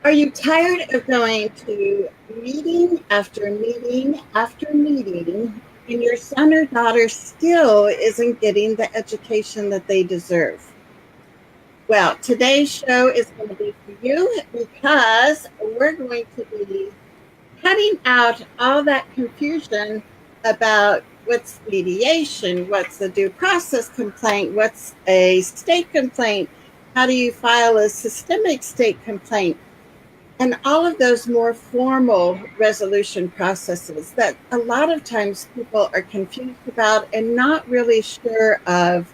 Are you tired of going to meeting after meeting after meeting, and your son or daughter still isn't getting the education that they deserve? Well, today's show is going to be for you because we're going to be cutting out all that confusion about what's mediation, what's a due process complaint, what's a state complaint, how do you file a systemic state complaint, and all of those more formal resolution processes that a lot of times people are confused about and not really sure of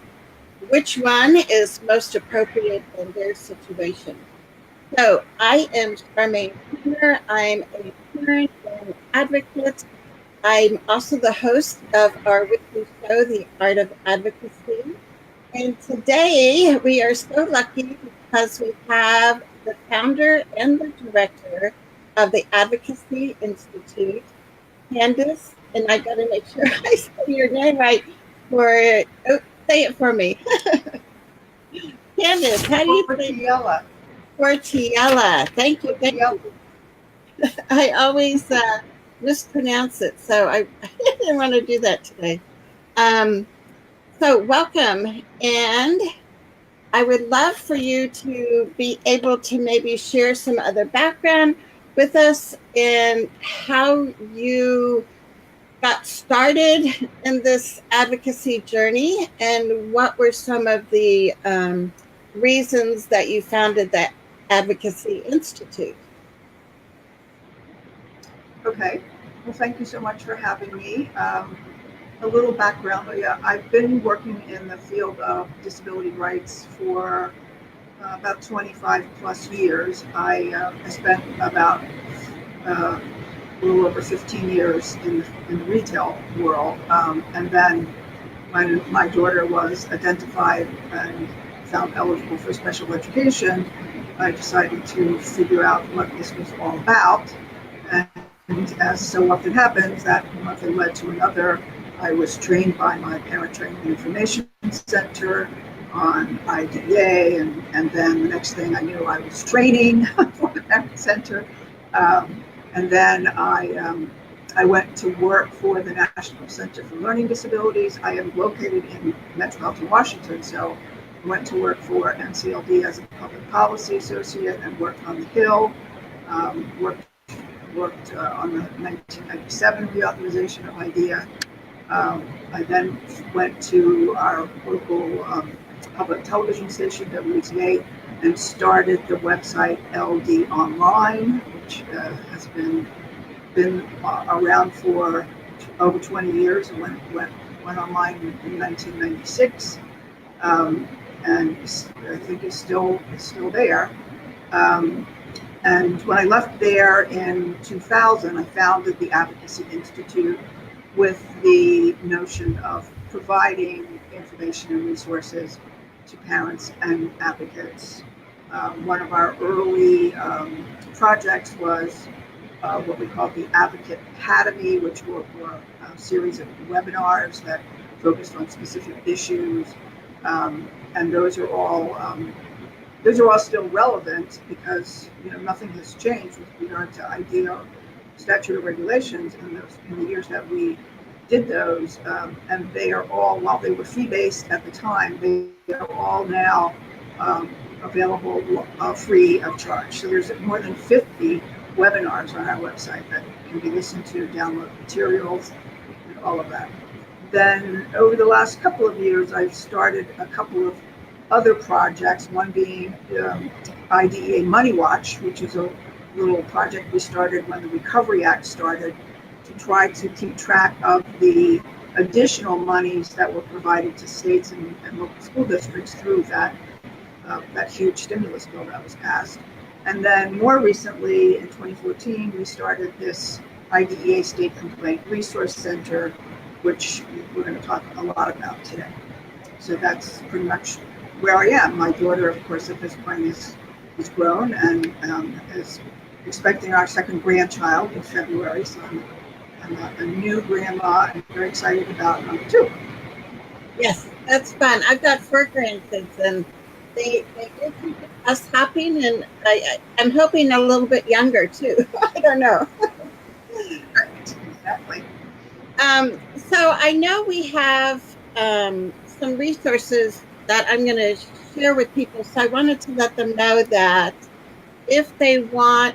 which one is most appropriate in their situation. So I am Charmaine Turner. I'm a parent and advocate. I'm also the host of our weekly show, The Art of Advocacy. And today we are so lucky because we have the founder and the director of the Advocacy Institute, Candace, and I got to make sure I say your name right. Say it for me. Candace, how do you say? Cortiella. Cortiella. Thank you. Thank you. I always mispronounce it, so I didn't want to do that today. So welcome, and I would love for you to be able to maybe share some other background with us in how you got started in this advocacy journey and what were some of the reasons that you founded the Advocacy Institute. Okay. Well, thank you so much for having me. A little background. Yeah, I've been working in the field of disability rights for about 25 plus years. I spent about a little over 15 years in the retail world. And then when my daughter was identified and found eligible for special education, I decided to figure out what this was all about. And as so often happens, that one thing led to another. I was trained by my Parent Training Information Center on IDEA, and then the next thing I knew, I was training for the Parent Center. And then I went to work for the National Center for Learning Disabilities. I am located in metropolitan Washington, so I went to work for NCLD as a public policy associate and worked on the Hill, worked on the 1997 reauthorization of IDEA. I then went to our local public television station, WTA, and started the website LD Online, which has been around for over 20 years. It went online in 1996, and I think it's still there. And when I left there in 2000, I founded the Advocacy Institute with the notion of providing information and resources to parents and advocates. One of our early projects was what we called the Advocate Academy, which were a series of webinars that focused on specific issues, and those are all still relevant because nothing has changed with regard to IDEA statute of regulations in the years that we did those, and they are all, while they were fee-based at the time, they are all now available free of charge. So there's more than 50 webinars on our website that can be listened to, download materials, and all of that. Then over the last couple of years, I've started a couple of other projects, one being IDEA Money Watch, which is a little project we started when the Recovery Act started to try to keep track of the additional monies that were provided to states and local school districts through that huge stimulus bill that was passed. And then more recently, in 2014, we started this IDEA State Complaint Resource Center, which we're going to talk a lot about today. So that's pretty much where I am. My daughter, of course, at this point is grown and is expecting our second grandchild in February. So I'm a new grandma and very excited about number two. Yes, that's fun. I've got 4 grandkids, and they do keep us hopping, and I'm hoping a little bit younger too. I don't know. Exactly. So I know we have some resources that I'm going to share with people. So I wanted to let them know that if they want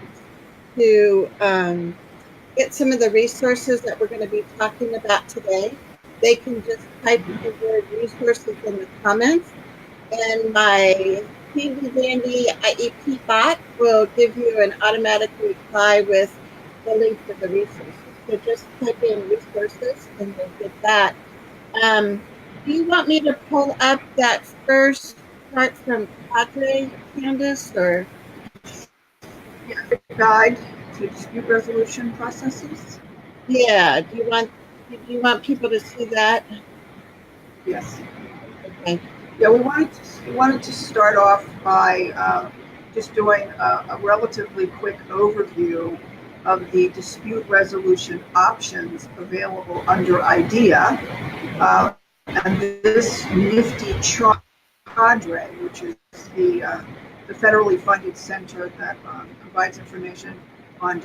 to get some of the resources that we're going to be talking about today, they can just type the word resources in the comments, and my handy dandy IEP bot will give you an automatic reply with the link to the resources. So just type in resources and you'll get that. Um, do you want me to pull up that first part from Cadre, Candace, or? Yeah, guide to dispute resolution processes. Yeah, do you want people to see that? Yes. Okay. Yeah, we wanted to start off by just doing a relatively quick overview of the dispute resolution options available under IDEA. And this nifty cadre, which is the federally funded center that provides information on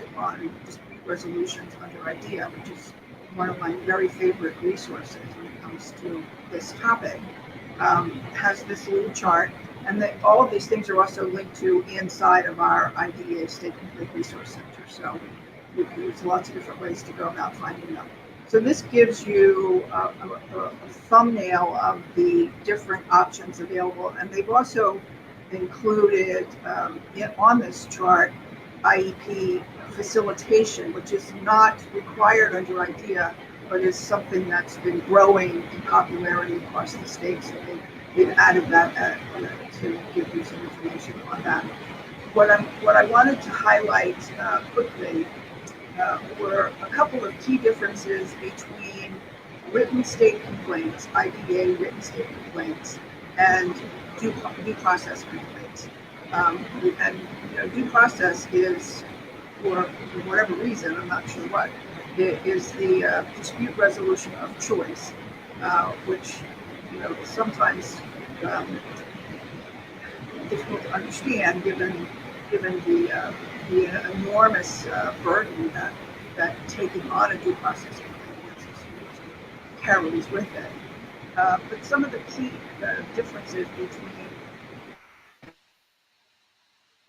dispute resolutions under IDEA, which is one of my very favorite resources when it comes to this topic, has this little chart. And all of these things are also linked to inside of our IDEA State Complete Resource Center. So there's lots of different ways to go about finding them. So this gives you a thumbnail of the different options available. And they've also included on this chart IEP facilitation, which is not required under IDEA, but is something that's been growing in popularity across the states. So they've added that to give you some information on that. What I wanted to highlight quickly were a couple of key differences between written state complaints, IDA written state complaints, and due process complaints. And due process is, for whatever reason, I'm not sure what, it is the dispute resolution of choice, which sometimes difficult to understand given the enormous burden that taking on a due process carries with it. But some of the key differences between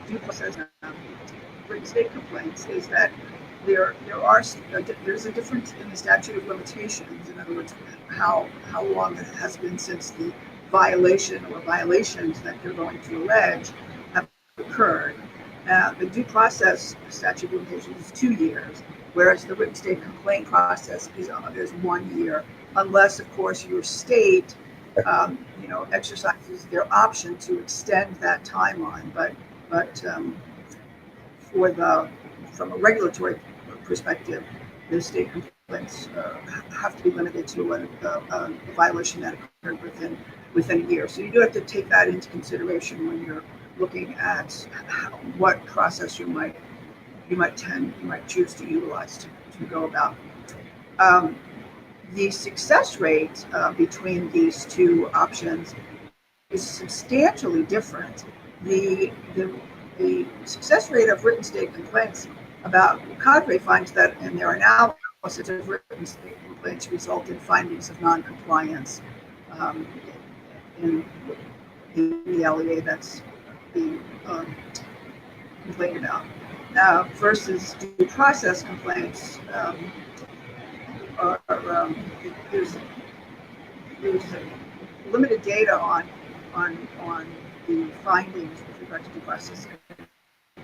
due process and written state complaints is that there's a difference in the statute of limitations. In other words, how long it has been since the violation or violations that you're going to allege have occurred. The due process statute of limitations is 2 years, whereas the written state complaint process is 1 year, unless, of course, your state exercises their option to extend that timeline. But from a regulatory perspective, the state complaints have to be limited to a violation that occurred within a year. So you do have to take that into consideration when you're looking at what process you might choose to utilize to go about. The success rate between these two options is substantially different. The success rate of written state complaints, about Cadre finds that in their analysis of written state complaints result in findings of noncompliance in the LEA that's being complained about. Versus due process complaints, there's limited data on the findings with regard to due process.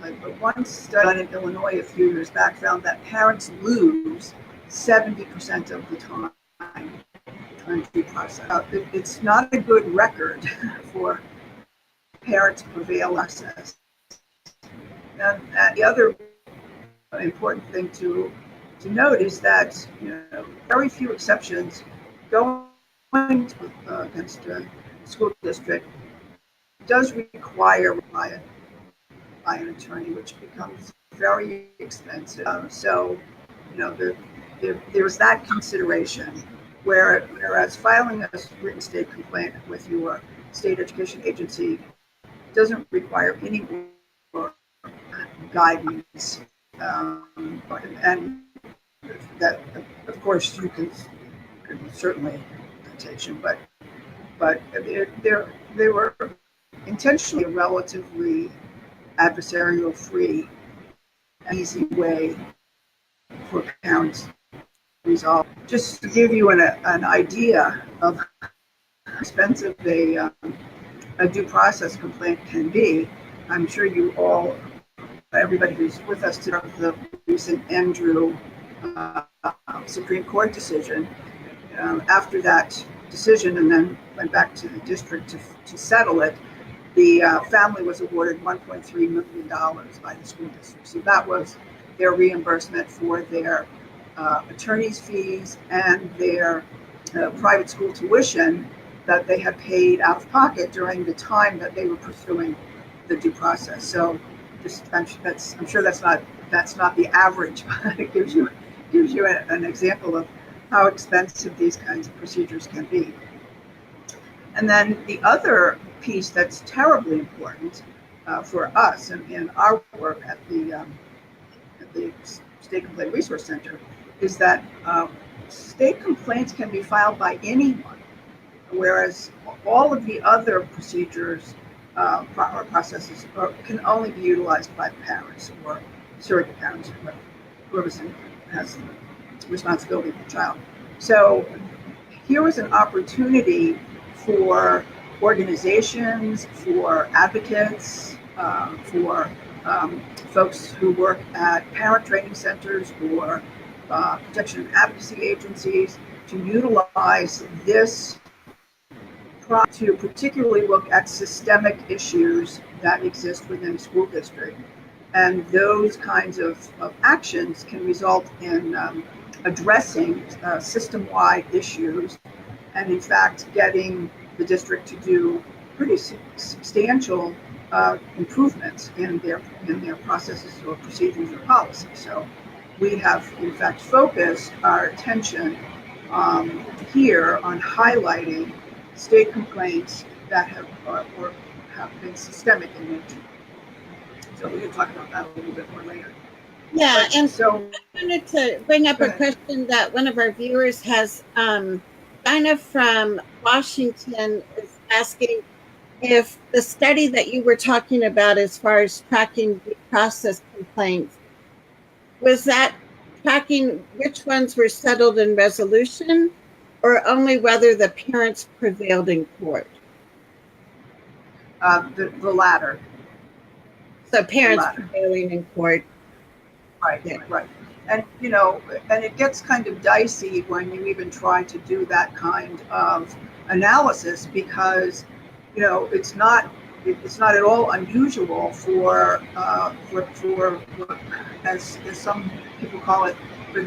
But one study done in Illinois a few years back found that parents lose 70% of the time on due process. It's not a good record for parents to prevail access. And the other important thing to note is that very few exceptions going against a school district does require by an attorney, which becomes very expensive. So there's that consideration. Whereas filing a written state complaint with your state education agency doesn't require any more guidance, and that, of course, you can certainly citation, but they were intentionally a relatively adversarial-free, easy way for parents to resolve. Just to give you an idea of how expensive a due process complaint can be, I'm sure you all, everybody who's with us today, the recent Andrew Supreme Court decision. After that decision, and then went back to the district to settle it, the family was awarded $1.3 million by the school district. So that was their reimbursement for their attorney's fees and their private school tuition that they had paid out of pocket during the time that they were pursuing the due process. So I'm sure that's not the average, but it gives you an example of how expensive these kinds of procedures can be. And then the other piece that's terribly important for us in our work at the State Complaint Resource Center is that state complaints can be filed by anyone, whereas all of the other procedures or processes can only be utilized by the parents or surrogate parents, or whoever has the responsibility for the child. So here was an opportunity for organizations, for advocates, for folks who work at parent training centers or protection and advocacy agencies to utilize this to particularly look at systemic issues that exist within a school district. And those kinds of actions can result in addressing system-wide issues, and in fact getting the district to do pretty substantial improvements in their processes or procedures or policies. So we have in fact focused our attention here on highlighting state complaints that have been systemic in nature. So we can talk about that a little bit more later. Yeah, and so I wanted to bring up a question that one of our viewers has. Dinah from Washington is asking if the study that you were talking about as far as tracking due process complaints, was that tracking which ones were settled in resolution or only whether the parents prevailed in court? The latter. So parents prevailing in court. Right, yeah. Right. And, and it gets kind of dicey when you even try to do that kind of analysis because, it's not at all unusual for as some people call it, for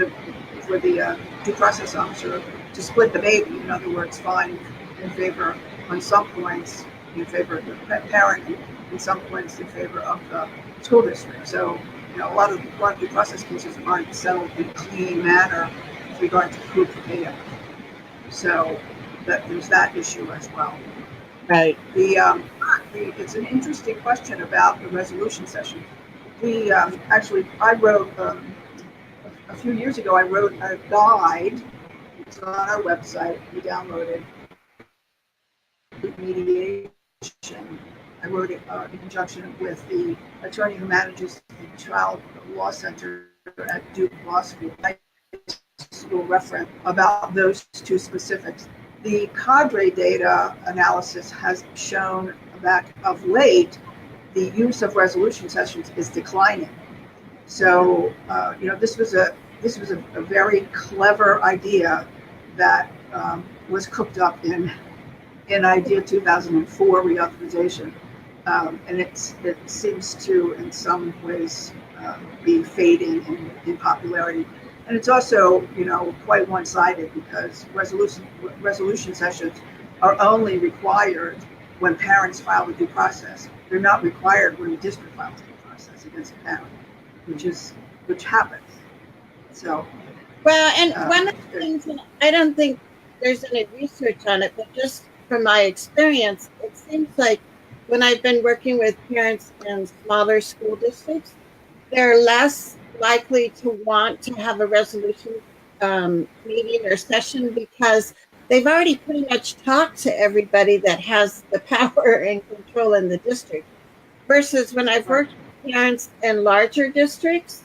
the due process officer to split the baby. In other words, find in favor on some points in favor of the parent, in some points in favor of the school district. So, a lot of due process cases aren't settled in a clean manner with regard to proof of data. So there's that issue as well. Right. It's an interesting question about the resolution session. I wrote a few years ago. I wrote a guide. It's on our website. We downloaded mediation. I wrote it in conjunction with the attorney who manages the Child Law Center at Duke Law School. School reference about those two specifics. The cadre data analysis has shown that of late, the use of resolution sessions is declining. So, this was a very clever idea that was cooked up in IDEA 2004 reauthorization. And it seems to, in some ways, be fading in popularity. And it's also, quite one-sided because resolution sessions are only required when parents file the due process. They're not required when the district files the due process against the parent, which happens. So. Well, and one of the things, and I don't think there's any research on it, but just from my experience, it seems like when I've been working with parents in smaller school districts, they're less likely to want to have a resolution meeting or session because they've already pretty much talked to everybody that has the power and control in the district. Versus when I've Right. worked with parents in larger districts,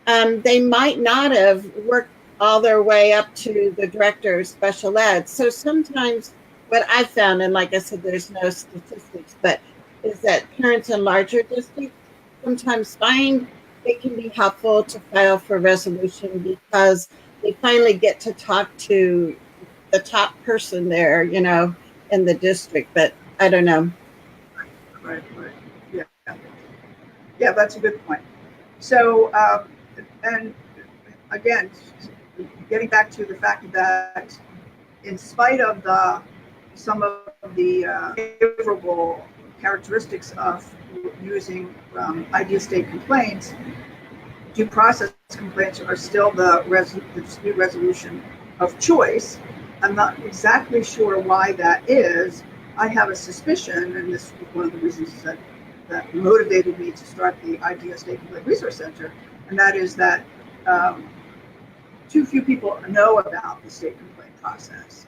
they might not have worked all their way up to the director of special ed. So sometimes what I found, and like I said, there's no statistics, but is that parents in larger districts sometimes find it can be helpful to file for resolution because they finally get to talk to the top person there, in the district. But I don't know. Right. Right. Yeah. Yeah, that's a good point. So, and again, getting back to the fact that in spite of some of the favorable characteristics of using idea state complaints, due process complaints are still the dispute resolution of choice. I'm not exactly sure why that is. I have a suspicion, and this was one of the reasons that motivated me to start the Idea State Complaint Resource Center, and that is that too few people know about the state complaint process.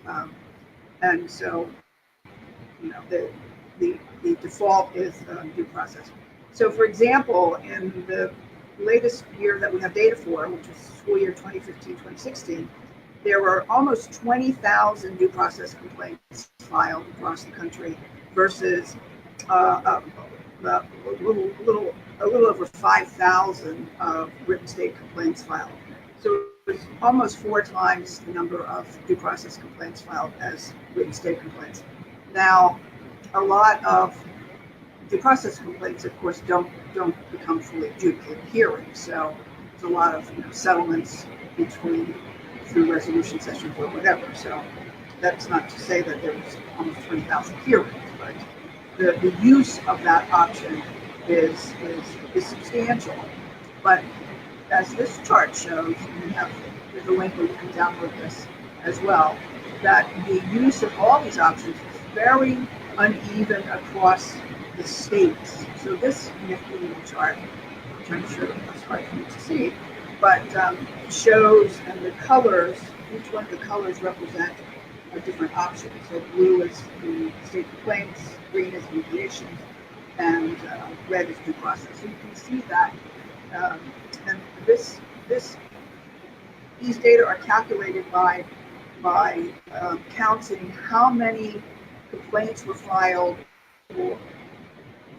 And so, the default is due process. So, for example, in the latest year that we have data for, which is school year 2015-2016, there were almost 20,000 due process complaints filed across the country versus a little over 5,000 written state complaints filed. So it was almost 4 times the number of due process complaints filed as written state complaints. Now, a lot of due process complaints, of course, don't become fully adjudicated hearings. So there's a lot of settlements through resolution sessions or whatever. So that's not to say that there was almost 20,000 hearings, but the use of that option is substantial. But as this chart shows, and there's a link where you can download this as well, that the use of all these options is very uneven across the states. So this nifty little chart, which I'm sure it's hard for you to see, but shows, and the colors, each one of the colors represent a different option. So blue is the state complaints, green is mediation, and red is due process. So you can see that, and these data are calculated by counting how many complaints were filed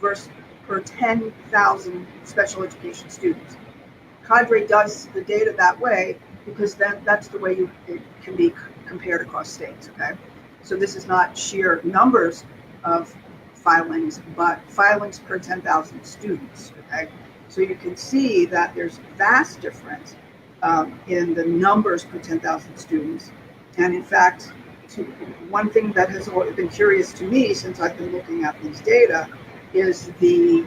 per 10,000 special education students. Cadre does the data that way because that's the way it can be compared across states. Okay, so this is not sheer numbers of filings, but filings per 10,000 students. Okay, so you can see that there's vast difference in the numbers per 10,000 students, and in fact, one thing that has always been curious to me since I've been looking at these data is the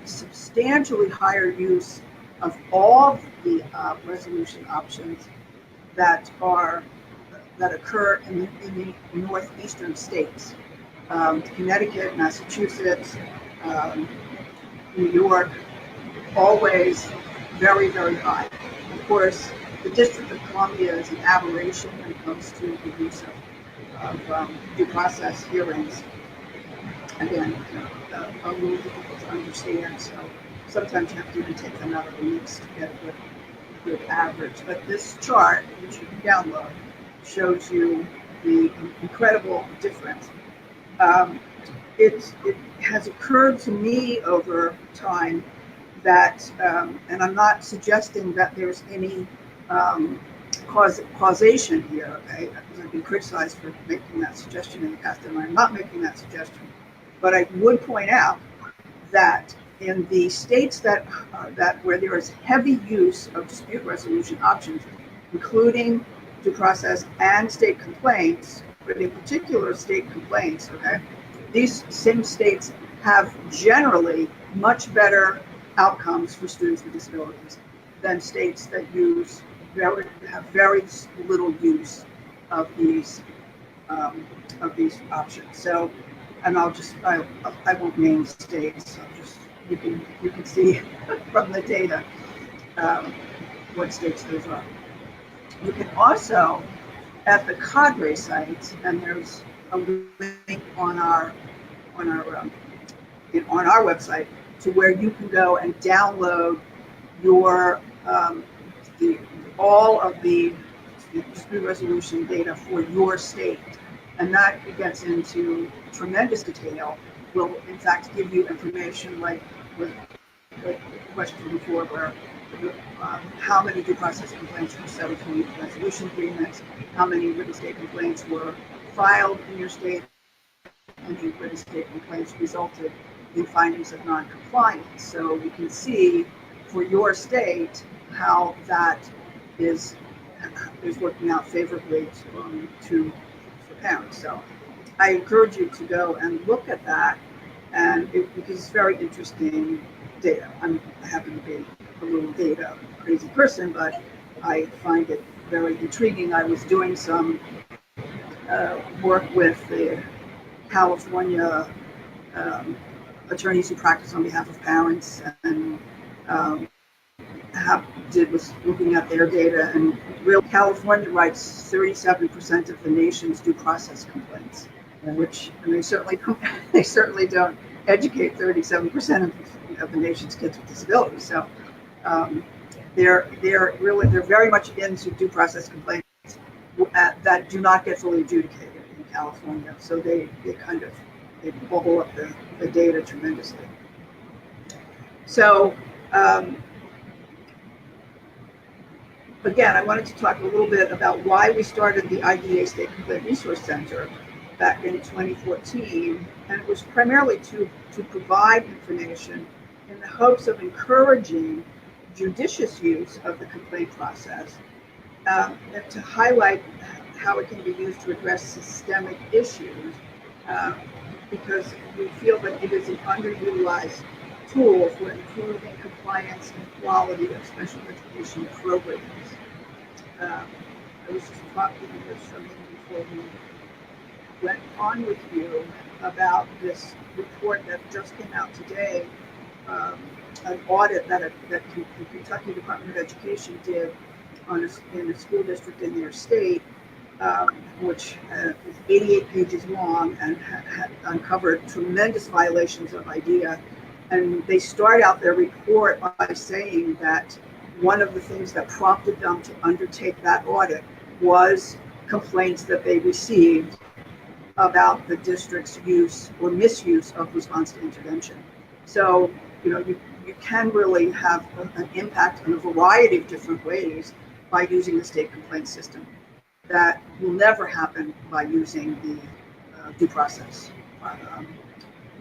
substantially higher use of all the resolution options that occur in the northeastern states, Connecticut, Massachusetts, New York, always very, very high. Of course, the District of Columbia is an aberration when it comes to the use of due process hearings. Again, a little difficult to understand, so sometimes you have to even take them out of the mix to get a good average. But this chart, which you can download, shows you the incredible difference. It has occurred to me over time that, and I'm not suggesting that there's any causation here, okay? Because I've been criticized for making that suggestion in the past, and I'm not making that suggestion. But I would point out that in the states that where there is heavy use of dispute resolution options, including due process and state complaints, but in particular state complaints, okay, these same states have generally much better outcomes for students with disabilities than states that have very little use of these options. So and I won't name states. You can see from the data what states those are. You can also, at the Cadre site, and there's a link on our website to where you can go and download your all of the dispute resolution data for your state, and that gets into tremendous detail. Will in fact give you information like the question before, where how many due process complaints were settled through resolution agreements, how many written state complaints were filed in your state, and the written state complaints resulted in findings of non-compliance. So you can see for your state how that is working out favorably to parents. So I encourage you to go and look at that, and because it's very interesting data. I happen to be a little data crazy person, but I find it very intriguing. I was doing some work with the California attorneys who practice on behalf of parents, and was looking at their data, and real California writes 37% of the nation's due process complaints, which they certainly don't educate 37% of the nation's kids with disabilities. So they're very much into due process complaints that do not get fully adjudicated in California. So they bubble up the data tremendously. So again, I wanted to talk a little bit about why we started the IDA State Complaint Resource Center back in 2014, and it was primarily to provide information in the hopes of encouraging judicious use of the complaint process, and to highlight how it can be used to address systemic issues, because we feel that it is an underutilized tool for improving compliance and quality of special education programs. I was just talking with something before we went on with you about this report that just came out today, an audit that the Kentucky Department of Education did in a school district in their state, which is 88 pages long and had uncovered tremendous violations of IDEA. And they start out their report by saying that one of the things that prompted them to undertake that audit was complaints that they received about the district's use or misuse of response to intervention. So, you can really have an impact in a variety of different ways by using the state complaint system. That will never happen by using the due process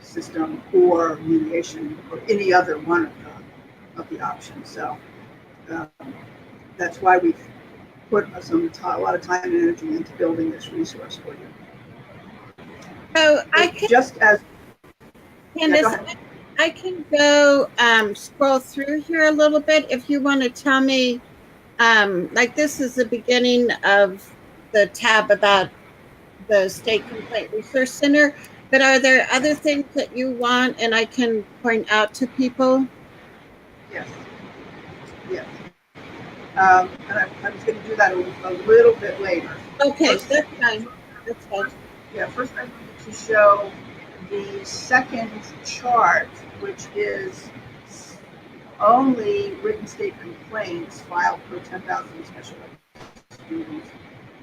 system or mediation or any other one of the options. So that's why we've put a lot of time and energy into building this resource for you. So Candace, I can go scroll through here a little bit if you want to tell me, like this is the beginning of the tab about the State Complaint Resource Center, but are there other things that you want and I can point out to people? Yes. And I was going to do that a little bit later. Okay, that's fine. That's fine. Yeah, first I need to show the second chart, which is only written state complaints filed per 10,000 special ed students.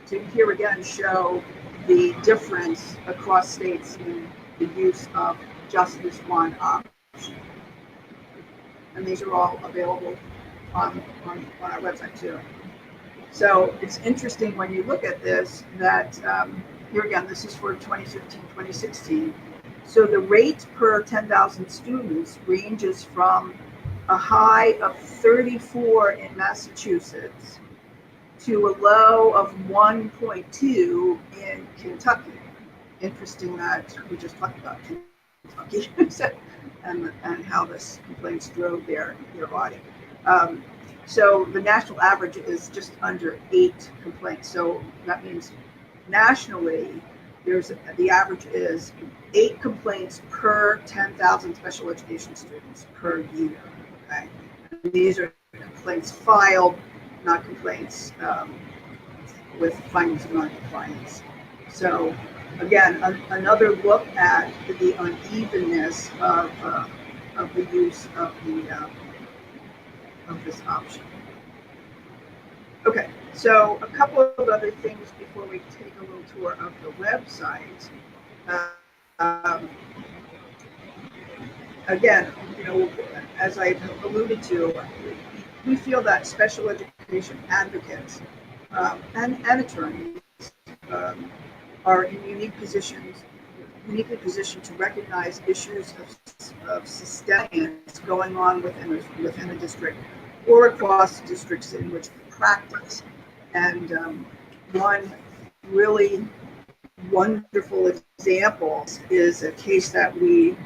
To here again show the difference across states in the use of just this one option. And these are all available on our website too. So it's interesting when you look at this that here again, this is for 2015-2016. So the rate per 10,000 students ranges from a high of 34 in Massachusetts to a low of 1.2 in Kentucky. Interesting that we just talked about Kentucky and how this complaints drove their audit. So the national average is just under 8 complaints. So that means nationally, the average is 8 complaints per 10,000 special education students per year. Okay, and these are complaints filed, not complaints with findings of non-compliance. So again, another look at the unevenness of the use of this option. Okay, so a couple of other things before we take a little tour of the website. Again, as I alluded to, we feel that special education advocates and attorneys are in uniquely positioned to recognize issues of systemic going on within a district or across districts in which they practice. And one really wonderful example is a case that we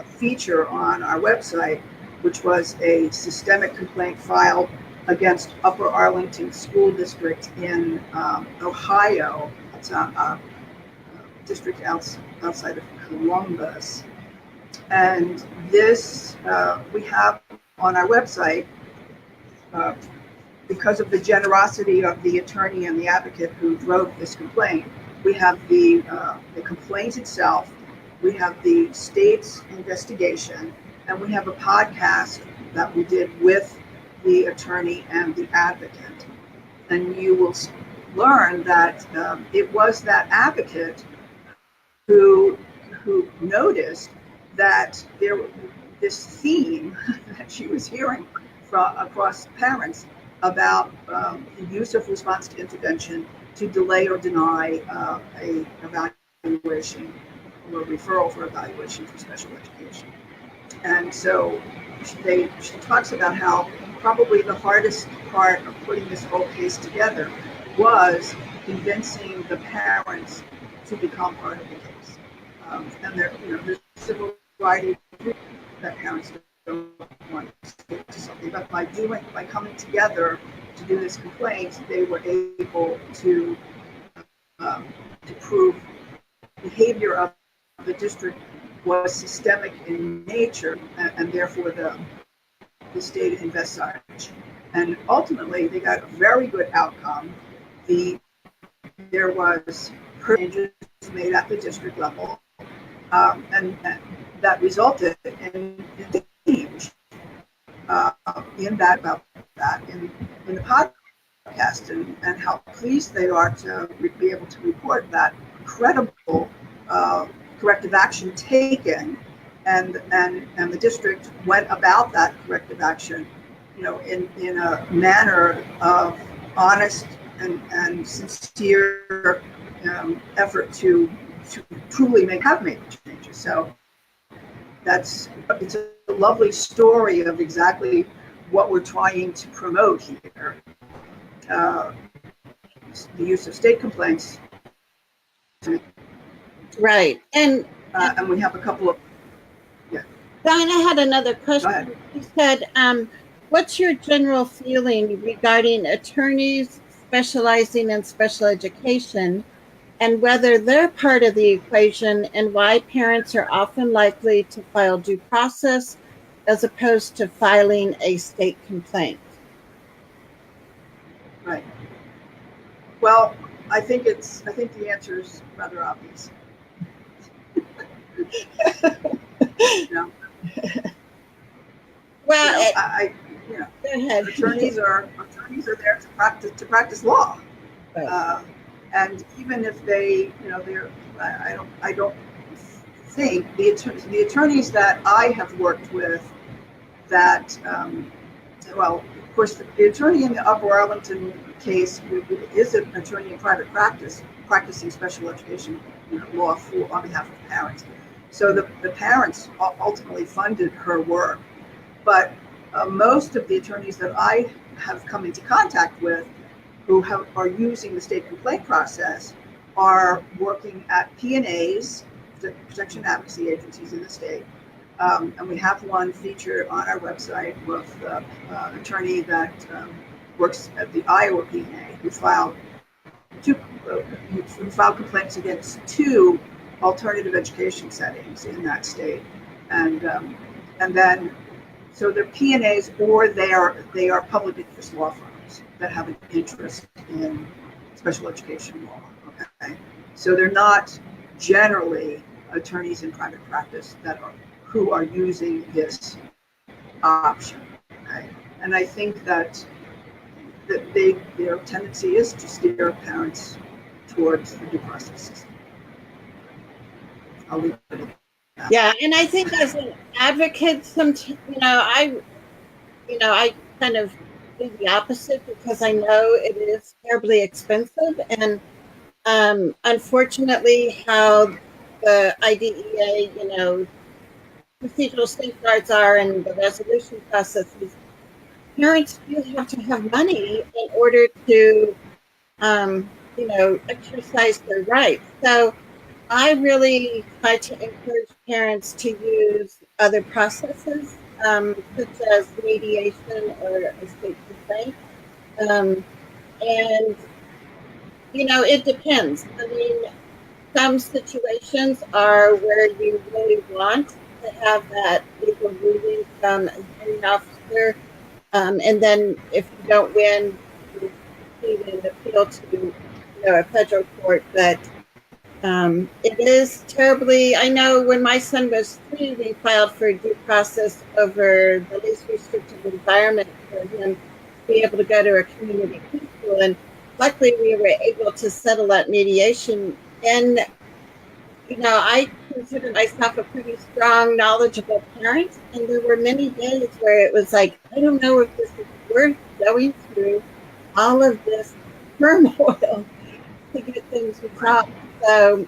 feature on our website, which was a systemic complaint filed against Upper Arlington School District in Ohio. It's a district outside of Columbus. And this we have on our website, because of the generosity of the attorney and the advocate who wrote this complaint. We have the complaint itself, we have the state's investigation, and we have a podcast that we did with the attorney and the advocate. And you will learn that it was that advocate who noticed that this theme that she was hearing across parents about the use of response to intervention to delay or deny a evaluation or referral for evaluation for special education. And so she talks about how probably the hardest part of putting this whole case together was convincing the parents to become part of the case. And there's a civil variety that parents don't want to stick to something, but by coming together to do this complaint, they were able to prove behavior of the district was systemic in nature, and therefore the state investigated. And ultimately, they got a very good outcome. There was changes made at the district level, and that resulted in change in the podcast, and how pleased they are to be able to report that credible corrective action taken, and the district went about that corrective action, in a manner of honest and sincere effort to truly have made changes. So it's a lovely story of exactly what we're trying to promote here. The use of state complaints. Right. And we have a couple of, yeah. Diana had another question. Go ahead. She said, what's your general feeling regarding attorneys specializing in special education and whether they're part of the equation, and why parents are often likely to file due process as opposed to filing a state complaint? Right. Well, I think the answer is rather obvious. No. Well, go ahead. Attorneys are there to practice law, right. And even if they, I don't think the attorneys that I have worked with that, well, of course, the attorney in the Upper Arlington case is an attorney in private practice, practicing special education law on behalf of parents. So the parents ultimately funded her work. But most of the attorneys that I have come into contact with who are using the state complaint process are working at P&As, the protection advocacy agencies in the state. And we have one featured on our website with an attorney that works at the Iowa P&A, who filed two, who filed complaints against two alternative education settings in that state, and then so they're P&As, or they are public interest law firms that have an interest in special education law. Okay, so they're not generally attorneys in private practice who are using this option. Okay, and I think that their tendency is to steer parents towards the due process system. I'll leave it at that. Yeah, and I think as an advocate, I kind of do the opposite because I know it is terribly expensive, and unfortunately, how the IDEA, procedural safeguards are and the resolution processes, parents do have to have money in order to, exercise their rights. So I really try to encourage parents to use other processes, such as mediation or a state complaint. And, it depends. I mean, some situations are where you really want to have that legal ruling from a hearing officer. And then if you don't win, you proceed and appeal to a federal court. But it is terribly, I know when my son was 3, we filed for due process over the least restrictive environment for him to be able to go to a community preschool. And luckily we were able to settle that mediation. And, I consider myself a pretty strong, knowledgeable parent. And there were many days where it was like, I don't know if this is worth going through all of this turmoil to get things resolved. So,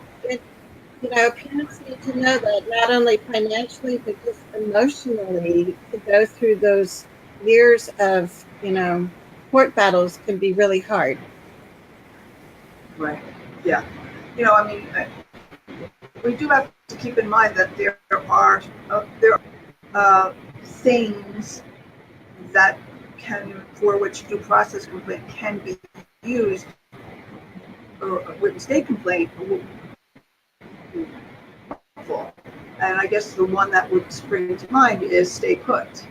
parents need to know that not only financially, but just emotionally, to go through those years of, court battles can be really hard. Right. Yeah. We do have to keep in mind that there are things that for which due process complaint can be used, or with a state complaint. And I guess the one that would spring to mind is stay put.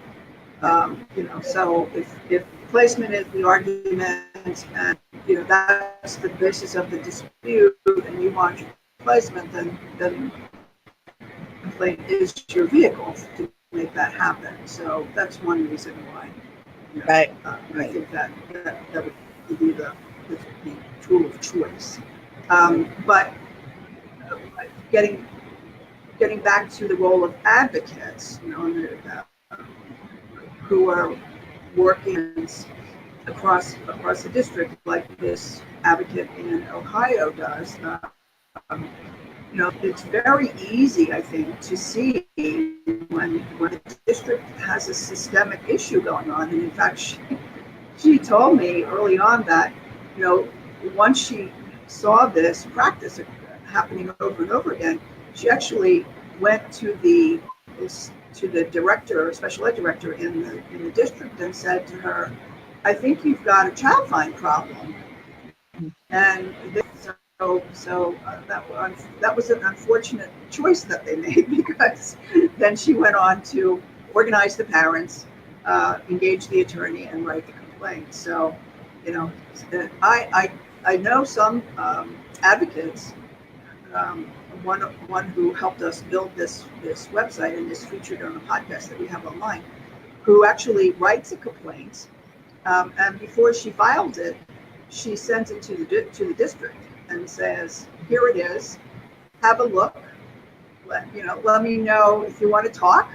So if placement is the argument, and that's the basis of the dispute, and you want your placement, then complaint is your vehicle to make that happen. So that's one reason why. Right. I think that would be the tool of choice. But getting back to the role of advocates, who are working across the district, like this advocate in Ohio does. It's very easy, I think, to see when the district has a systemic issue going on. And in fact, she told me early on that, once she saw this practice happening over and over again, she actually went to the director, special ed director in the district, and said to her, "I think you've got a child find problem." And so that was an unfortunate choice that they made, because then she went on to organize the parents, engage the attorney, and write the complaint. So, I know some advocates. One who helped us build this website and is featured on a podcast that we have online, who actually writes a complaint, and before she files it, she sends it to the district and says, "Here it is. Have a look. Let me know if you want to talk.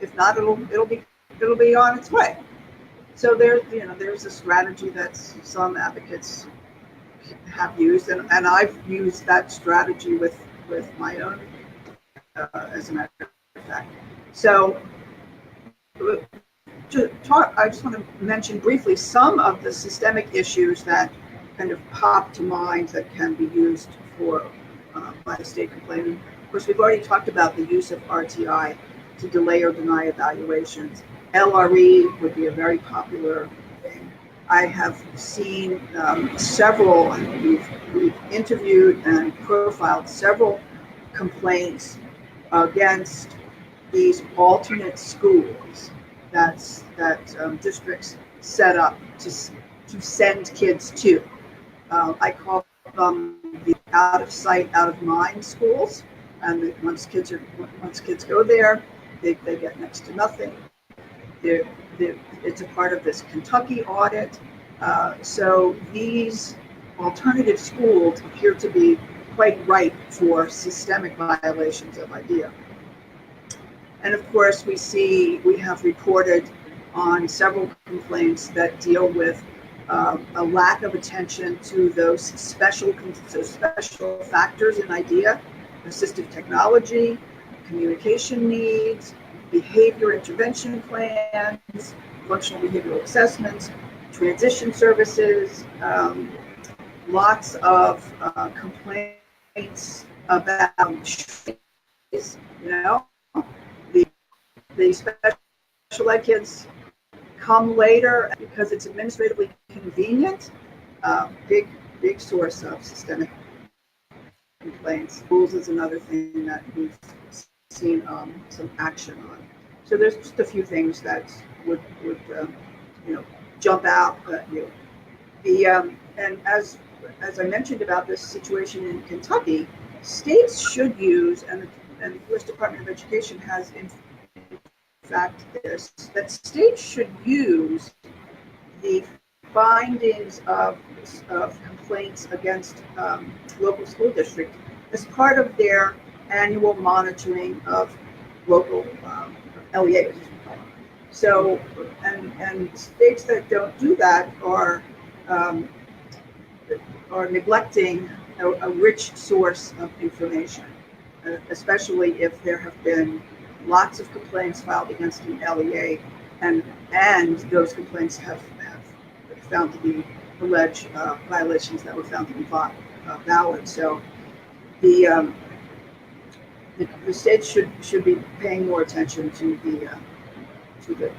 If not, it'll be on its way." So there's a strategy that some advocates have used, and I've used that strategy with my own, as a matter of fact. So I just want to mention briefly some of the systemic issues that kind of pop to mind that can be used by the state complainant. Of course, we've already talked about the use of RTI to delay or deny evaluations. LRE would be a very popular thing. I have seen several, we've interviewed and profiled several complaints against these alternate schools that districts set up to send kids to. I call them the out of sight, out of mind schools. And once kids go there, they get next to nothing. It's a part of this Kentucky audit. So these alternative schools appear to be quite ripe for systemic violations of IDEA. And of course, we have reported on several complaints that deal with a lack of attention to those special factors in IDEA: assistive technology, communication needs, behavior intervention plans, functional behavioral assessments, transition services, lots of complaints about, the special ed kids come later because it's administratively convenient. Big source of systemic complaints. Schools is another thing that we've seen some action on. So there's just a few things that would jump out at you. And as I mentioned about this situation in Kentucky, states should use, and the U.S. Department of Education has in fact this, that states should use the findings of complaints against local school district as part of their annual monitoring of local LEAs. So, and states that don't do that are neglecting a rich source of information, especially if there have been lots of complaints filed against an LEA, and those complaints have found to be alleged violations that were found to be valid. So the states should be paying more attention to the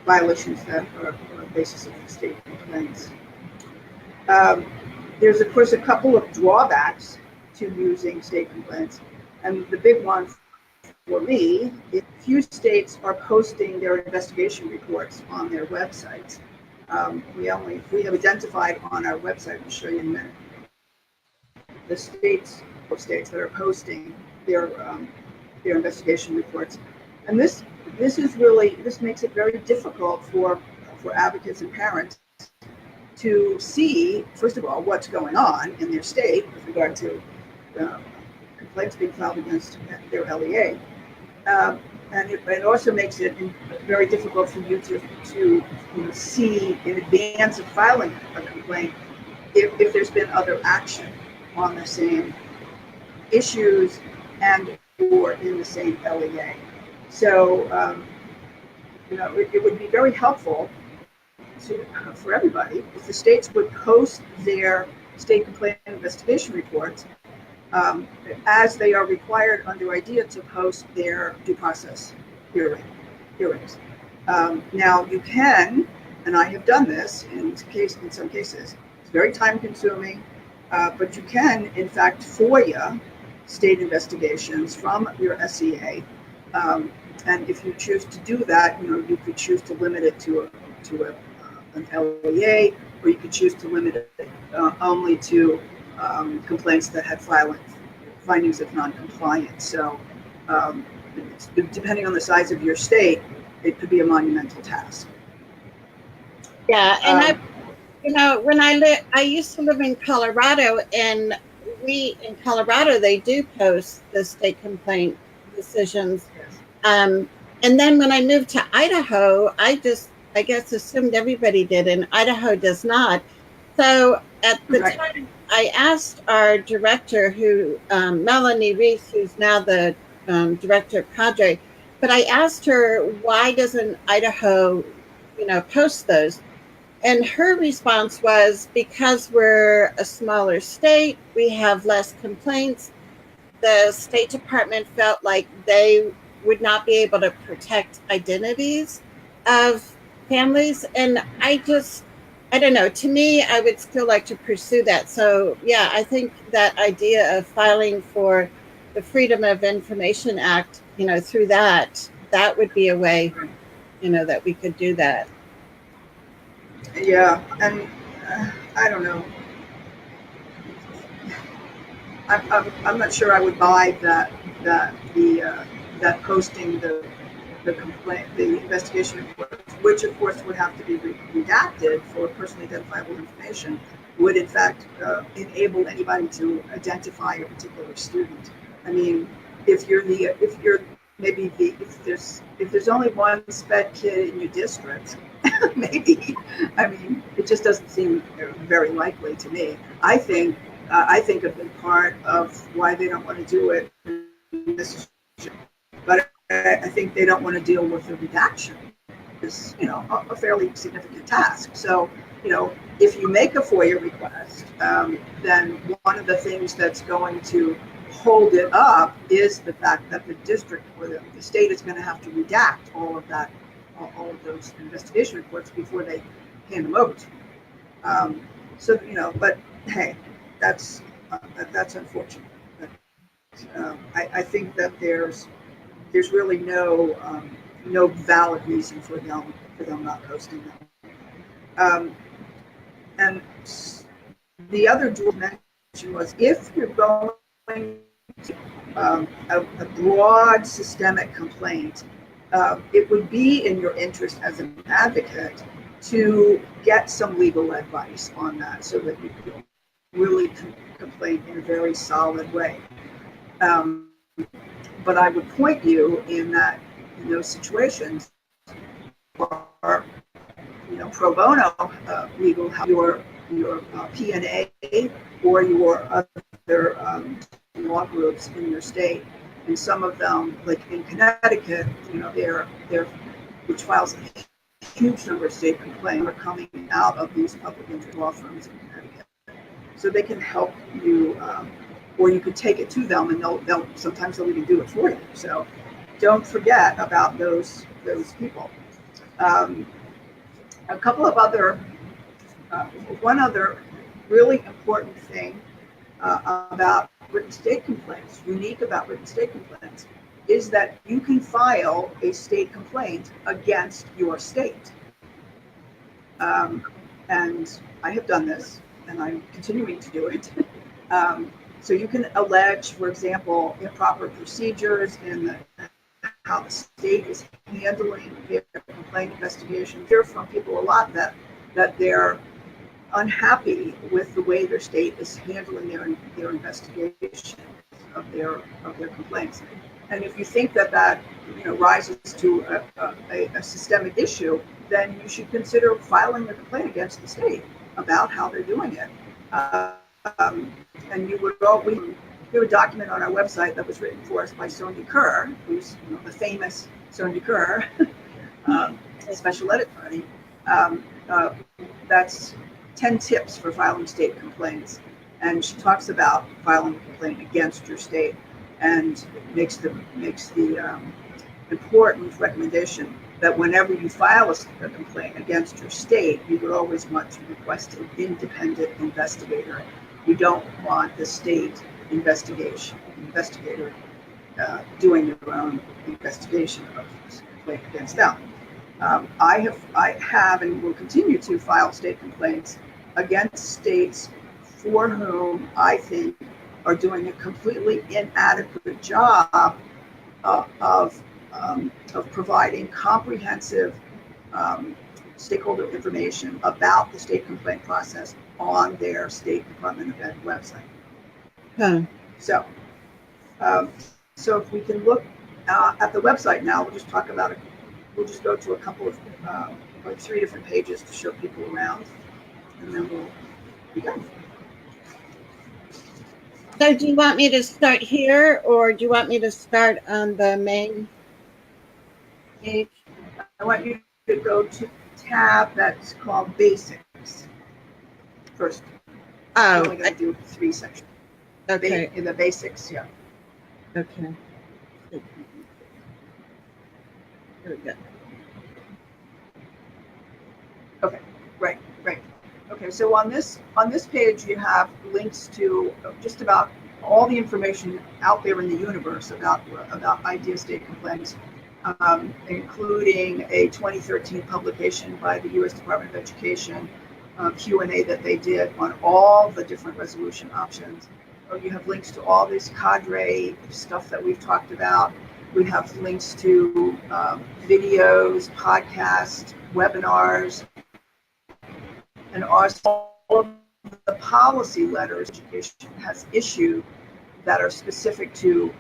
violations that are on the basis of the state complaints. There's of course a couple of drawbacks to using state complaints, and the big one for me is few states are posting their investigation reports on their websites. We have identified on our website, I'll show you in a minute, the states that are posting their investigation reports, and this makes it very difficult for advocates and parents to see, first of all, what's going on in their state with regard to complaints being filed against their LEA. And it also makes it very difficult for you to see in advance of filing a complaint if there's been other action on the same issues and or in the same LEA. So it would be very helpful for everybody if the states would post their state complaint investigation reports as they are required under IDEA to post their due process hearings. Now you can, and I have done this in some cases, it's very time consuming, but you can in fact FOIA state investigations from your SEA, and if you choose to do that, you could choose to limit it to an LEA, or you could choose to limit it only to complaints that had findings of non-compliance. So depending on the size of your state, it could be a monumental task. Yeah, and when I used to live in Colorado, and in Colorado they do post the state complaint decisions. Yes. And then when I moved to Idaho, I guess assumed everybody did, and Idaho does not. So at the time, I asked our director, Melanie Reese, who's now the director of Cadre, but I asked her, why doesn't Idaho, post those? And her response was, because we're a smaller state, we have less complaints. The State Department felt like they would not be able to protect identities of families. And I don't know, to me, I would still like to pursue that. So yeah, I think that idea of filing for the Freedom of Information Act, through that would be a way, that we could do that. Yeah, and I don't know. I'm not sure I would buy that posting the complaint, the investigation report, which of course would have to be redacted for personally identifiable information, would in fact enable anybody to identify a particular student. I mean, if there's only one sped kid in your district, maybe. I mean, it just doesn't seem very likely to me. I think a big part of why they don't want to do it is, but I think they don't want to deal with the redaction. It's a fairly significant task. So if you make a FOIA request, then one of the things that's going to hold it up is the fact that the district or the state is going to have to redact all of those investigation reports before they hand them over to you. But hey, that's unfortunate. I think that there's really no valid reason for them not posting them. And the other dimension was, if you're going to a broad systemic complaint, it would be in your interest as an advocate to get some legal advice on that, so that you can really complain in a very solid way. But I would point you in those situations, or pro bono legal help, your P&A or your other law groups in your state. And some of them, like in Connecticut, they're which files a huge number of state complaints, are coming out of these public interest law firms in Connecticut. So they can help you, or you could take it to them, and they'll sometimes they'll even do it for you. So don't forget about those people. A couple of other, one other really important thing about written state complaints, unique about written state complaints, is that you can file a state complaint against your state. And I have done this, and I'm continuing to do it. So you can allege, for example, improper procedures in how the state is handling their complaint investigation. I hear from people a lot that they're unhappy with the way their state is handling their investigation of their complaints. And if you think that rises to a systemic issue, then you should consider filing a complaint against the state about how they're doing it. And we have a document on our website that was written for us by Sonia Kerr, who's the famous Sonia Kerr, special ed attorney. That's 10 tips for filing state complaints. And she talks about filing a complaint against your state, and makes the important recommendation that whenever you file a complaint against your state, you would always want to request an independent investigator. You don't want the state investigator doing their own investigation of this complaint against them. I have and will continue to file state complaints against states for whom I think are doing a completely inadequate job of providing comprehensive stakeholder information about the state complaint process on their State Department of Ed website. So if we can look at the website now, we'll just talk about it. We'll just go to a couple of, like 3 different pages to show people around, and then we'll be done. So do you want me to start here, or do you want me to start on the main page? I want you to go to the tab that's called Basics first. Oh, I'm only going to do 3 sections. okay. In the basics, yeah. Okay. Here we go. Okay, right, right. Okay, so on this page, you have links to just about all the information out there in the universe about idea state complaints, including a 2013 publication by the U.S. Department of Education, Q&A that they did on all the different resolution options. You have links to all this cadre stuff that we've talked about. We have links to videos, podcasts, webinars, and all of the policy letters education has issued that are specific to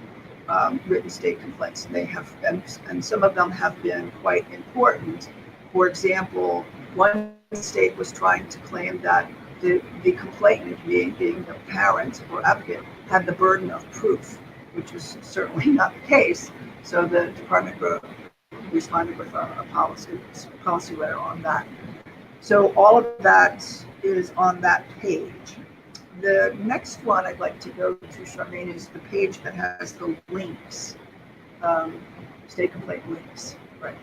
written state complaints. They have, and some of them have been quite important. For example, one state was trying to claim that the complainant, being the parent or advocate, had the burden of proof, which was certainly not the case. So the department responded with a policy letter on that. So all of that is on that page. The next one I'd like to go to, Charmaine, is the page that has the links, state complaint links. Right.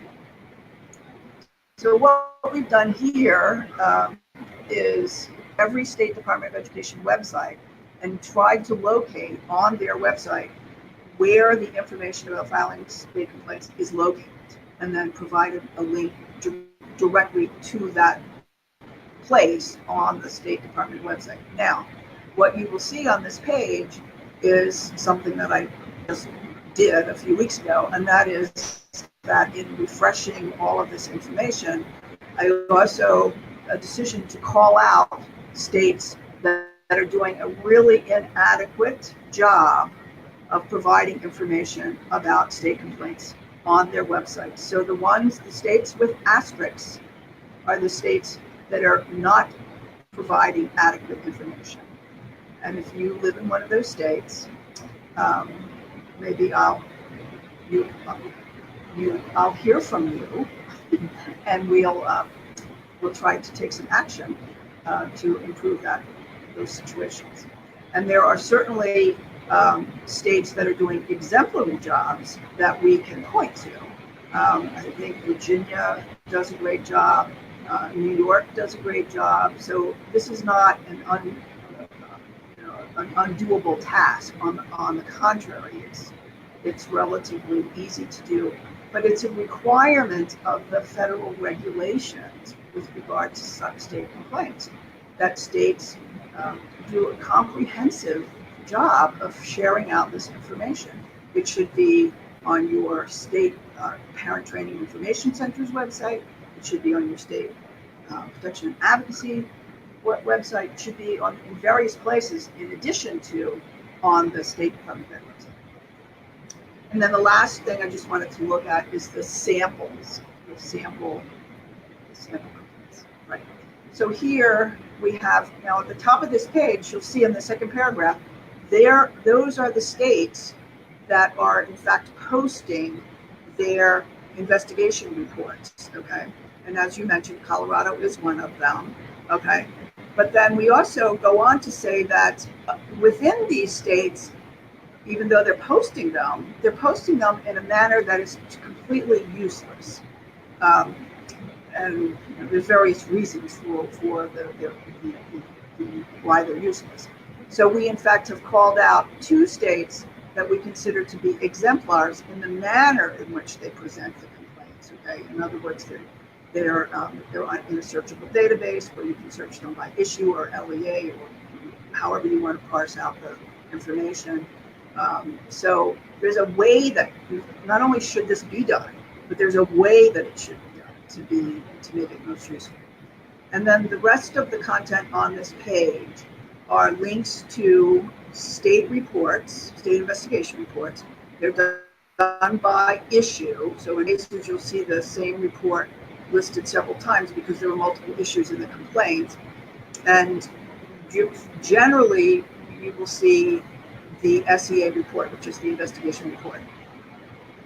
So what we've done here is every State Department of Education website and tried to locate on their website where the information about filing state complaints is located, and then provided a link directly to that place on the State Department website. Now, what you will see on this page is something that I just did a few weeks ago, and that is that in refreshing all of this information, I also a decision to call out states that are doing a really inadequate job of providing information about state complaints on their websites. So the states with asterisks are the states that are not providing adequate information. And if you live in one of those states, maybe I'll hear from you, and we'll try to take some action to improve those situations. And there are certainly states that are doing exemplary jobs that we can point to. I think Virginia does a great job. New York does a great job. So this is not an undoable task. On the contrary, it's relatively easy to do. But it's a requirement of the federal regulations with regard to state complaints that states do a comprehensive job of sharing out this information. It should be on your state parent training information center's website. It should be on your state protection and advocacy website. It should be in various places in addition to on the State Department website. And then the last thing I just wanted to look at is the samples, the sample complaints, right? So here we have, now at the top of this page, you'll see in the second paragraph, those are the states that are in fact posting their investigation reports, okay? And as you mentioned, Colorado is one of them, okay? But then we also go on to say that within these states, even though they're posting them in a manner that is completely useless. And there's various reasons for why they're useless. So we in fact have called out 2 states that we consider to be exemplars in the manner in which they present the complaints, okay? In other words, they're in a searchable database where you can search them by issue or LEA or however you want to parse out the information. So there's a way that not only should this be done, but there's a way that it should be done to make it most useful. And then the rest of the content on this page are links to state reports, state investigation reports. They're done by issue. So in cases you'll see the same report listed several times because there were multiple issues in the complaint. And generally you will see the SEA report, which is the investigation report.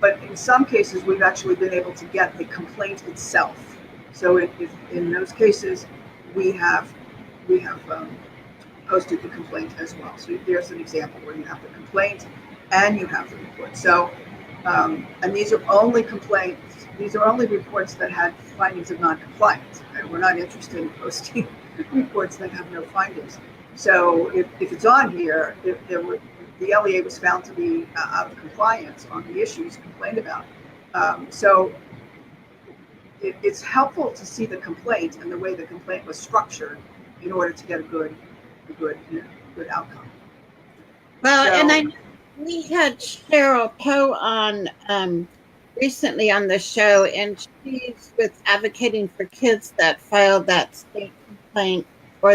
But in some cases, we've actually been able to get the complaint itself. So in those cases, we have posted the complaint as well. So there's an example where you have the complaint and you have the report. So, and these are only complaints these are only reports that had findings of non-compliance. And we're not interested in posting reports that have no findings. So if it's on here, the LEA was found to be out of compliance on the issues complained about. So it's helpful to see the complaint and the way the complaint was structured in order to get a good outcome. Well, so, we had Cheryl Poe on recently on the show, and she's with Advocating for Kids that filed that state complaint or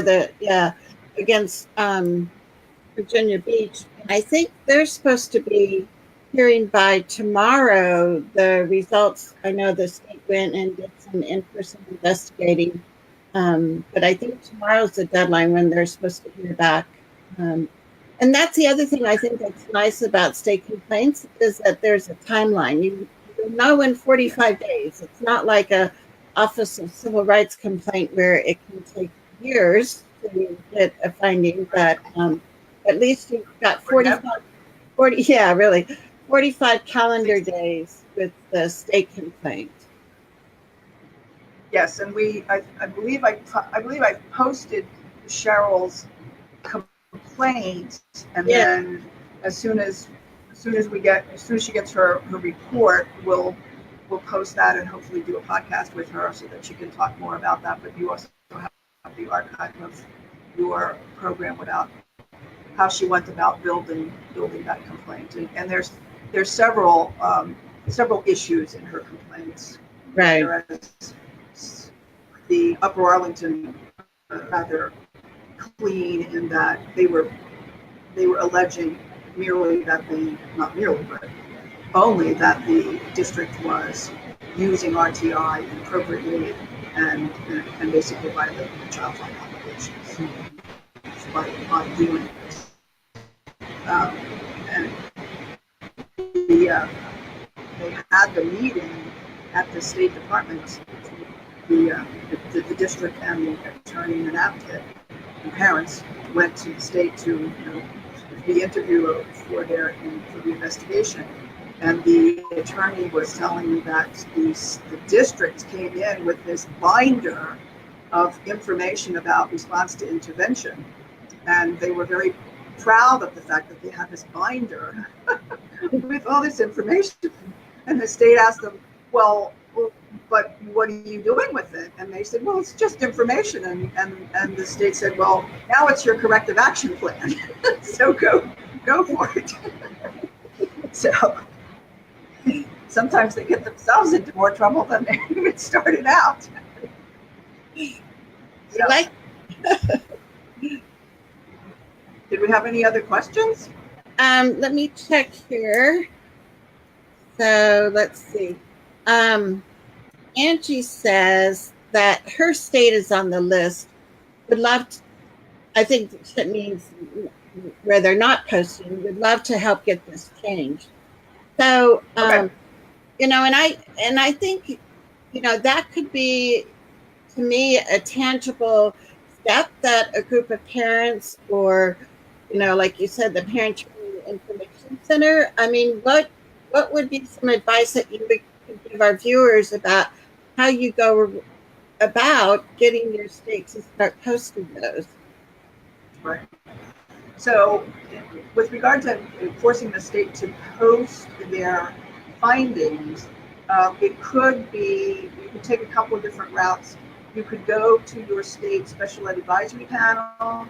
against Virginia Beach. And I think they're supposed to be hearing by tomorrow the results. I know the state went and did some in-person investigating, but I think tomorrow's the deadline when they're supposed to hear back. And that's the other thing I think that's nice about state complaints is that there's a timeline. You know in 45 days. It's not like a Office of Civil Rights complaint where it can take years to get a finding, but at least you've got 45 calendar days with the state complaint. Yes, and I believe I posted Cheryl's complaint, and then as soon as she gets her report, we'll post that and hopefully do a podcast with her so that she can talk more about that. But you also have the archive of your program about how she went about building that complaint, and there's several issues in her complaints. Right. Whereas the Upper Arlington rather clean in that they were alleging only that the district was using RTI inappropriately and basically violating the child find obligations by doing this. And they had the meeting at the State Department, the district and the attorney and advocate and parents went to the state to the interview for the investigation, and the attorney was telling me that the district came in with this binder of information about response to intervention, and they were very proud of the fact that they had this binder with all this information. And the state asked them, well, but what are you doing with it? And they said, well, it's just information. And the state said, well, now it's your corrective action plan. So go for it. So sometimes they get themselves into more trouble than they even started out. So, did we have any other questions? Let me check here. So let's see. Angie says that her state is on the list. Would love to, I think that means where they're not posting, would love to help get this changed. So, okay. And I think, that could be, to me, a tangible step that a group of parents or, like you said, the Parent Training Information Center. I mean, what would be some advice that you would give our viewers about how you go about getting your state to start posting those? Right. So with regard to forcing the state to post their findings, it could be, you could take a couple of different routes. You could go to your state special ed advisory panel.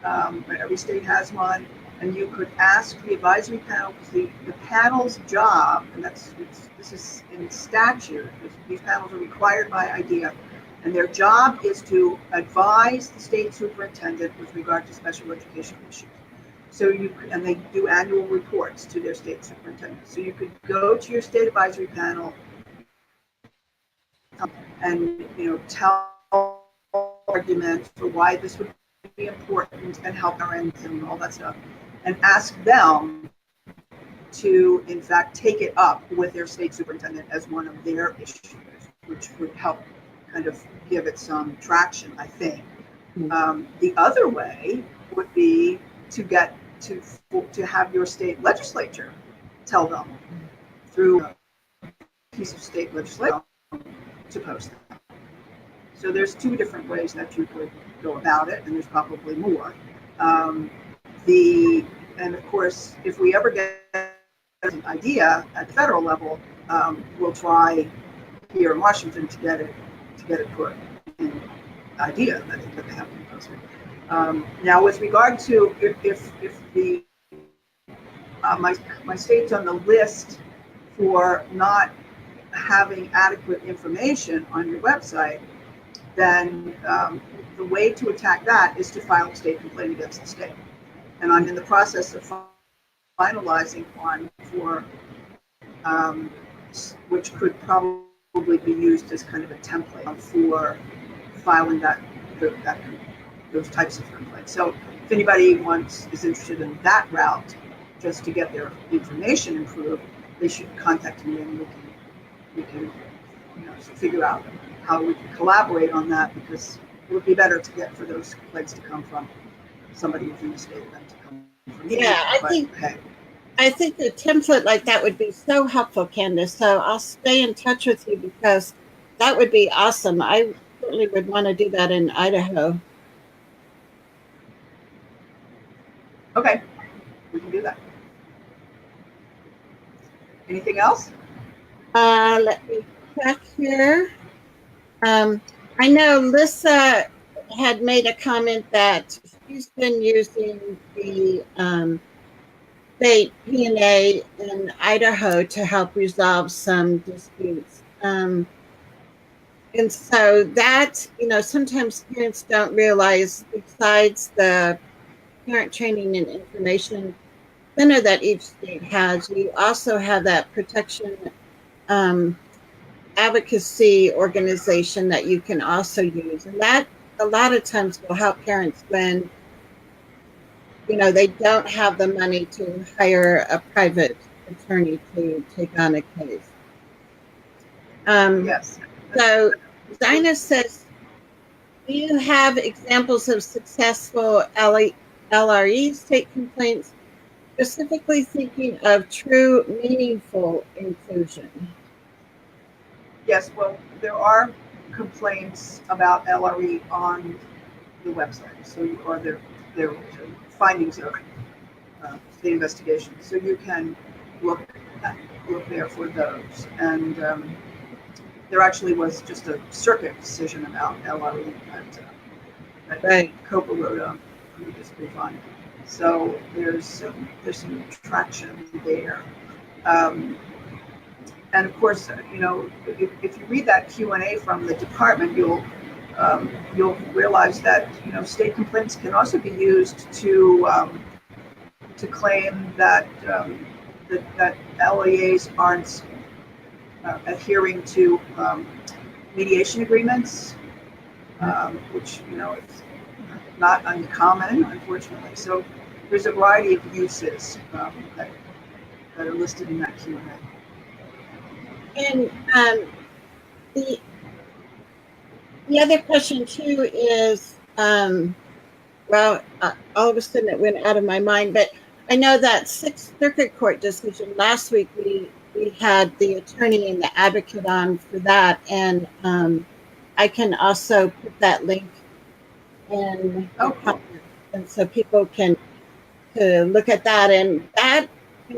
Every state has one. And you could ask the advisory panel, because the panel's job, and this is in statute, these panels are required by IDEA, and their job is to advise the state superintendent with regard to special education issues. So and they do annual reports to their state superintendent. So you could go to your state advisory panel and tell arguments for why this would be important and help parents and all that stuff, and ask them to, in fact, take it up with their state superintendent as one of their issues, which would help kind of give it some traction, I think. The other way would be to have your state legislature tell them through piece of state legislation to post that. So there's two different ways that you could go about it, and there's probably more. And of course, if we ever get an idea at the federal level, we'll try here in Washington to get it put in idea that they have to be posted. Now, with regard to if the my state's on the list for not having adequate information on your website, then the way to attack that is to file a state complaint against the state. And I'm in the process of finalizing one for, which could probably be used as kind of a template for filing those types of complaints. So if anybody is interested in that route, just to get their information improved, they should contact me, and we can figure out how we can collaborate on that, because it would be better to get for those complaints to come from somebody within the state than to come from me. Yeah, I think the template like that would be so helpful, Candace. So I'll stay in touch with you, because that would be awesome. I certainly would want to do that in Idaho. Okay, we can do that. Anything else? Let me check here. I know Lissa had made a comment that she's been using the state P&A in Idaho to help resolve some disputes. And so that, sometimes parents don't realize, besides the parent training and information center that each state has, you also have that protection advocacy organization that you can also use. And that a lot of times will help parents when, they don't have the money to hire a private attorney to take on a case. Yes. So Dinah says, do you have examples of successful LRE state complaints, specifically thinking of true, meaningful inclusion? Yes, well, there are complaints about LRE on the website, or their findings of state investigations. So you can look there for those. And there actually was just a circuit decision about LRE that Right. COPA wrote on this refund. So there's some traction there. And of course, if you read that Q&A from the department, you'll realize that state complaints can also be used to claim that that LEAs aren't adhering to mediation agreements, which is not uncommon, unfortunately. So there's a variety of uses that are listed in that Q&A. And the other question too is, all of a sudden it went out of my mind, but I know that Sixth Circuit Court decision last week, we had the attorney and the advocate on for that, and I can also put that link in, and so people can look at that, and that,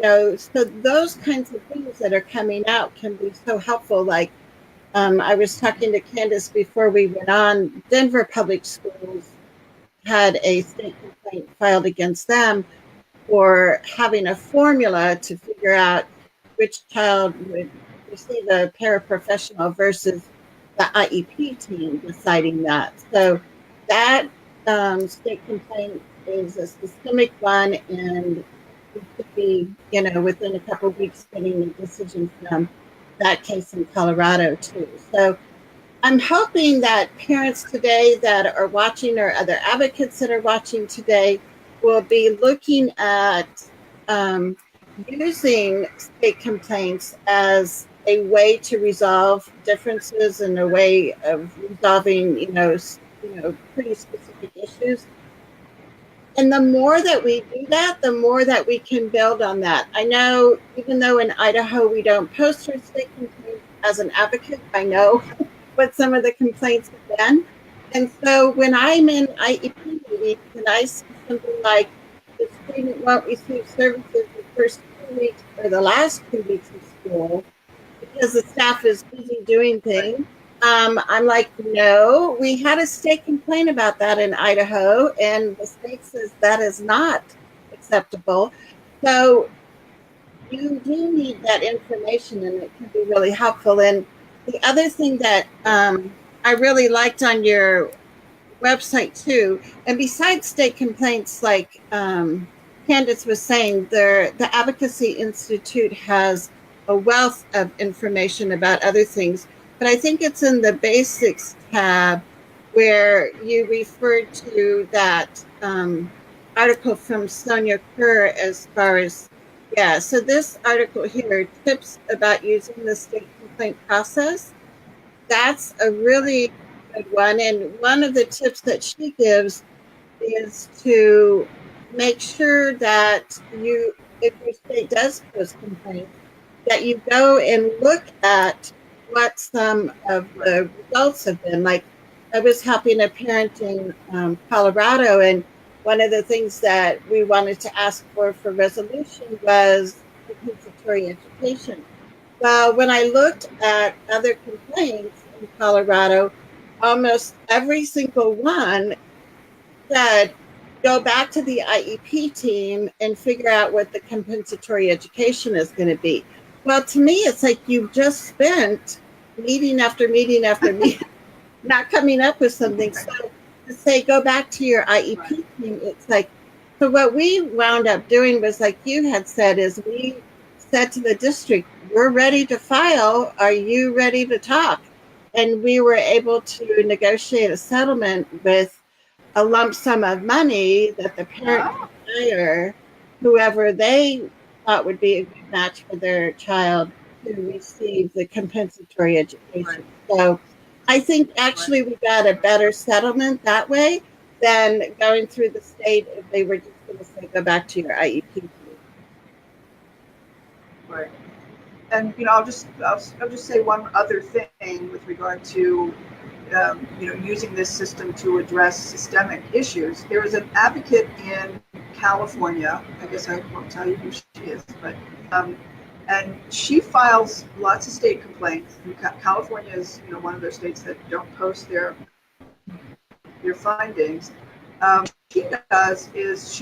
so those kinds of things that are coming out can be so helpful. Like I was talking to Candace before we went on, Denver Public Schools had a state complaint filed against them for having a formula to figure out which child would receive a paraprofessional versus the IEP team deciding that. So that state complaint is a systemic one, and we could be, within a couple of weeks getting a decision from that case in Colorado too. So I'm hoping that parents today that are watching, or other advocates that are watching today, will be looking at using state complaints as a way to resolve differences and a way of resolving, pretty specific issues. And the more that we do that, the more that we can build on that. I know, even though in Idaho we don't post our state complaints, as an advocate, I know what some of the complaints have been. And so when I'm in IEP meetings and I see something like the student won't receive services the first 2 weeks or the last 2 weeks of school because the staff is busy doing things, I'm like, no, we had a state complaint about that in Idaho, and the state says that is not acceptable. So you do need that information, and it can be really helpful. And the other thing that I really liked on your website too, and besides state complaints, like Candace was saying, the Advocacy Institute has a wealth of information about other things, but I think it's in the basics tab where you referred to that article from Sonia Kerr as far as, yeah, so this article here, tips about using the state complaint process, that's a really good one. And one of the tips that she gives is to make sure that you, if your state does post complaints, that you go and look at what some of the results have been. Like, I was helping a parent in Colorado, and one of the things that we wanted to ask for resolution was compensatory education. Well, when I looked at other complaints in Colorado, almost every single one said, go back to the IEP team and figure out what the compensatory education is going to be. Well, to me, it's like you've just spent meeting after meeting after meeting, not coming up with something. So to say, go back to your IEP team, it's like, so what we wound up doing was, like you had said, is we said to the district, we're ready to file. Are you ready to talk? And we were able to negotiate a settlement with a lump sum of money that the parent could hire whoever they thought would be a good match for their child to receive the compensatory education. So I think actually we got a better settlement that way than going through the state if they were just going to say, go back to your IEP. Right. And I'll just say one other thing with regard to using this system to address systemic issues. There is an advocate in California. I guess I won't tell you who she is, but and she files lots of state complaints. California is one of those states that don't post their findings. She does is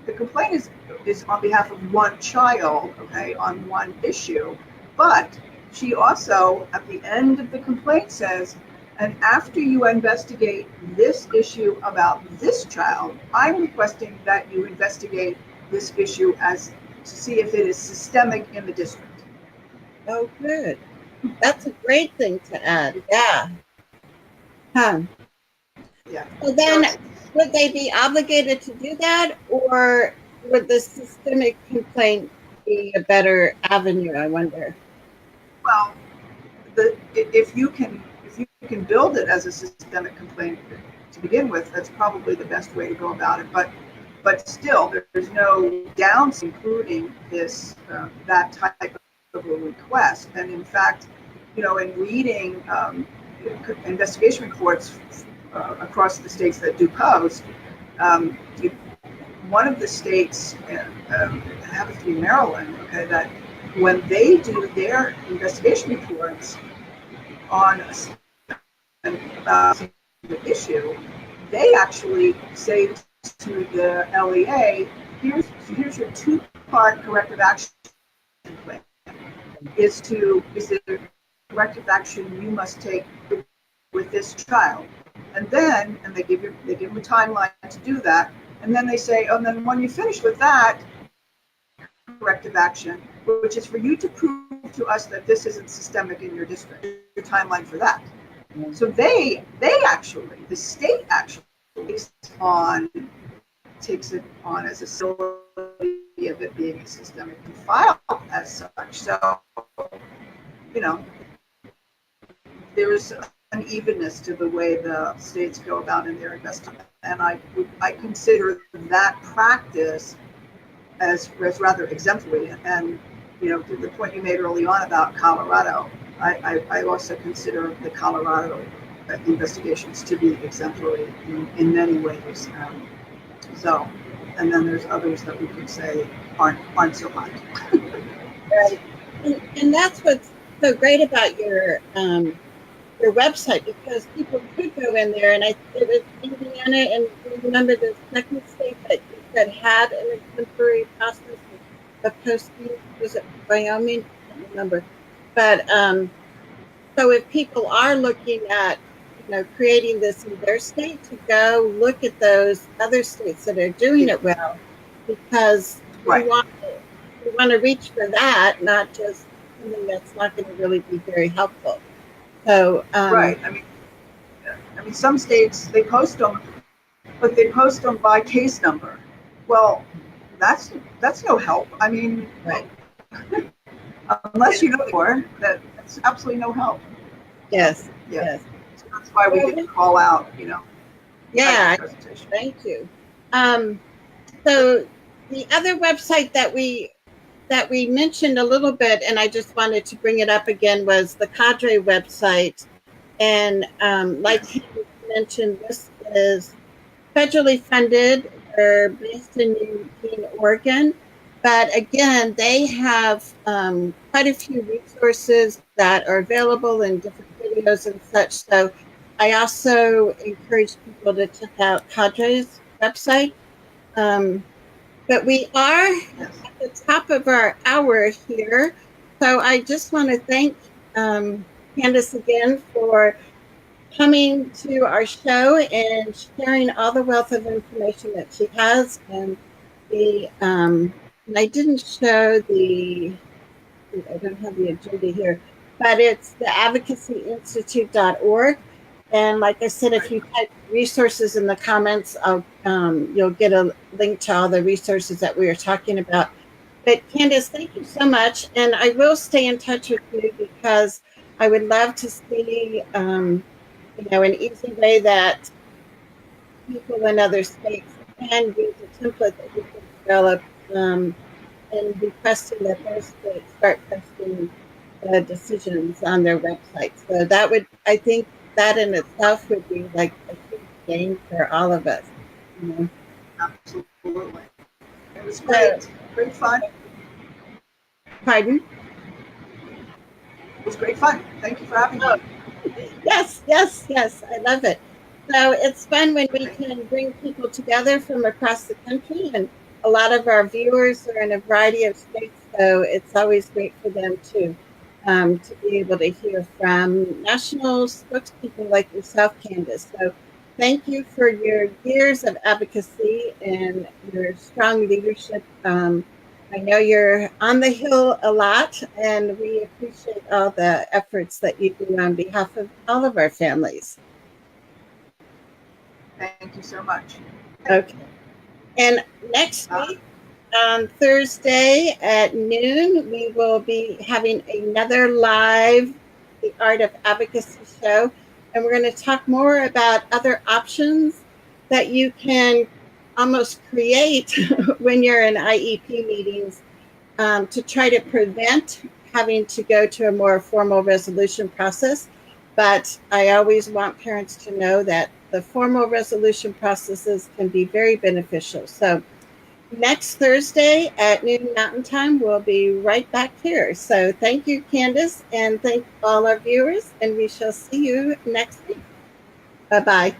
the complaint is on behalf of one child, okay, on one issue, but she also at the end of the complaint says, and after you investigate this issue about this child, I'm requesting that you investigate this issue as to see if it is systemic in the district. Oh, good. That's a great thing to add. Yeah. Huh. Yeah. So then, would they be obligated to do that, or would the systemic complaint be a better avenue, I wonder? Well, if you can build it as a systemic complaint to begin with, that's probably the best way to go about it. But still, there's no downs including this that type of a request. And in fact, in reading investigation reports across the states that do post, one of the states, happens to be Maryland, okay, that when they do their investigation reports on about the issue, they actually say to the LEA, here's your two-part corrective action plan. Is the corrective action you must take with this child, and they give them a timeline to do that, and then they say, and then when you finish with that corrective action, which is for you to prove to us that this isn't systemic in your district, your timeline for that. So they actually, the state actually takes it on as a facility of it being a systemic file as such. So, there's an evenness to the way the states go about in their investigation, and I consider that practice as rather exemplary. And to the point you made early on about Colorado, I also consider the Colorado investigations to be exemplary in many ways. So, and then there's others that we could say aren't so hot. Right. And that's what's so great about your website, because people could go in there, and it was Indiana, and remember the second state that you said had an exemplary process of posting, was it Wyoming? I don't remember. But so if people are looking at, creating this in their state, to go look at those other states that are doing it well, because Right. we want to reach for that, not just something that's not going to really be very helpful. So Right. I mean, some states they post them, but they post them by case number. Well, that's no help. I mean, right. Unless you know more, that's absolutely no help. Yes. Yeah. Yes. So that's why we did call out, Yeah. Thank you. So the other website that we mentioned a little bit, and I just wanted to bring it up again, was the Cadre website. And like you mentioned, this is federally funded. They're based in Eugene, Oregon. But again, they have quite a few resources that are available in different videos and such. So I also encourage people to check out Cadre's website. But we are at the top of our hour here. So I just want to thank Candace again for coming to our show and sharing all the wealth of information that she has. And and I didn't show I don't have the agenda here, but it's the advocacyinstitute.org. And like I said, if you type resources in the comments, you'll get a link to all the resources that we were talking about. But Candace, thank you so much. And I will stay in touch with you, because I would love to see, an easy way that people in other states can use a template that you can develop, and requesting that those states start posting decisions on their website. So I think that in itself would be like a huge gain for all of us. Absolutely. It was great. Great fun. Pardon? It was great fun. Thank you for having me. Yes. I love it. So it's fun when we can bring people together from across the country, and a lot of our viewers are in a variety of states, so it's always great for them to be able to hear from national spokespeople like yourself, Candace. So thank you for your years of advocacy and your strong leadership. I know you're on the Hill a lot, and we appreciate all the efforts that you do on behalf of all of our families. Thank you so much. Okay. And next week, on Thursday at noon, we will be having another live The Art of Advocacy show. And we're going to talk more about other options that you can almost create when you're in IEP meetings, to try to prevent having to go to a more formal resolution process. But I always want parents to know that the formal resolution processes can be very beneficial. So next Thursday at noon Mountain Time, we'll be right back here. So thank you, Candace, and thank all our viewers, and we shall see you next week. Bye-bye.